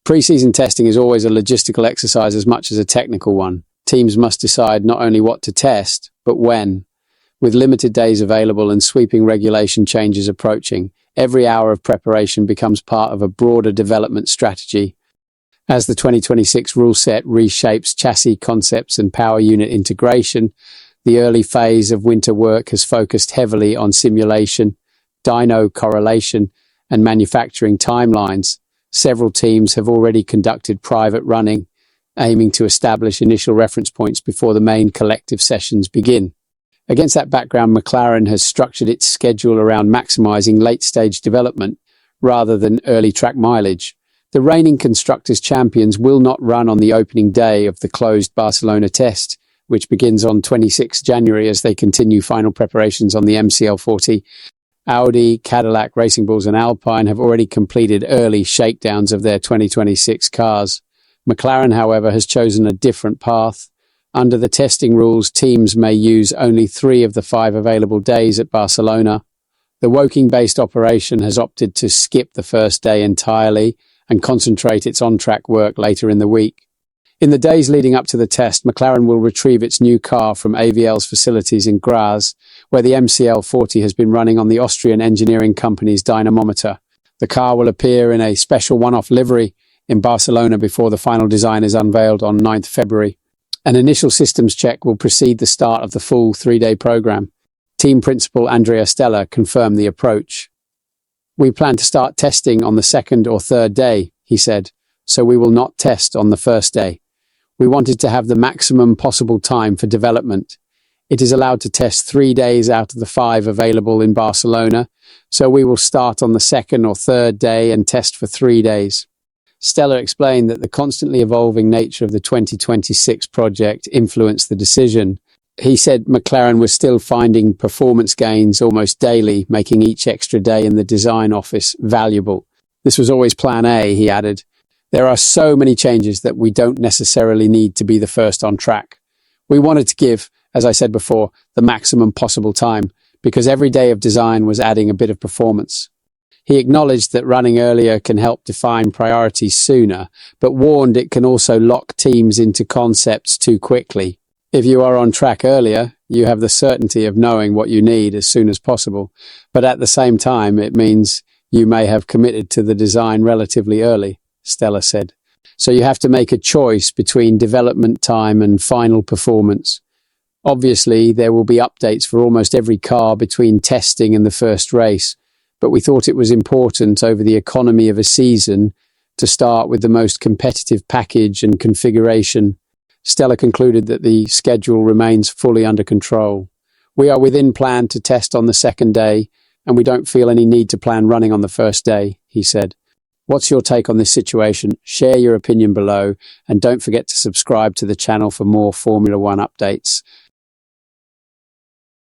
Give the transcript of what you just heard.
Pre-season testing is always a logistical exercise as much as a technical one. Teams must decide not only what to test, but when. With limited days available and sweeping regulation changes approaching, every hour of preparation becomes part of a broader development strategy. As the 2026 rule set reshapes chassis concepts and power unit integration, the early phase of winter work has focused heavily on simulation, dyno correlation, and manufacturing timelines. Several teams have already conducted private running, aiming to establish initial reference points before the main collective sessions begin. Against that background, McLaren has structured its schedule around maximizing late-stage development rather than early track mileage. The reigning Constructors' Champions will not run on the opening day of the closed Barcelona test, which begins on 26 January as they continue final preparations on the MCL40. Audi, Cadillac, Racing Bulls and Alpine have already completed early shakedowns of their 2026 cars. McLaren, however, has chosen a different path. Under the testing rules, teams may use only 3 of the 5 available days at Barcelona. The Woking-based operation has opted to skip the first day entirely and concentrate its on-track work later in the week. In the days leading up to the test, McLaren will retrieve its new car from AVL's facilities in Graz, where the MCL40 has been running on the Austrian engineering company's dynamometer. The car will appear in a special one-off livery in Barcelona before the final design is unveiled on 9th February. An initial systems check will precede the start of the full 3-day program. Team principal Andrea Stella confirmed the approach. "We plan to start testing on the 2nd or 3rd day," he said, "so we will not test on the first day. We wanted to have the maximum possible time for development. It is allowed to test 3 days out of the 5 available in Barcelona, so we will start on the 2nd or 3rd day and test for 3 days." Stella explained that the constantly evolving nature of the 2026 project influenced the decision. He said McLaren was still finding performance gains almost daily, making each extra day in the design office valuable. "This was always plan A," he added. "There are so many changes that we don't necessarily need to be the first on track. We wanted to give, as I said before, the maximum possible time, because every day of design was adding a bit of performance." He acknowledged that running earlier can help define priorities sooner, but warned it can also lock teams into concepts too quickly. If you are on track earlier, you have the certainty of knowing what you need as soon as possible, but at the same time it means you may have committed to the design relatively early, Stella said. "So you have to make a choice between development time and final performance. Obviously, there will be updates for almost every car between testing and the first race, but we thought it was important over the economy of a season to start with the most competitive package and configuration." Stella concluded that the schedule remains fully under control. "We are within plan to test on the 2nd day, and we don't feel any need to plan running on the first day," he said. What's your take on this situation? Share your opinion below, and don't forget to subscribe to the channel for more Formula One updates.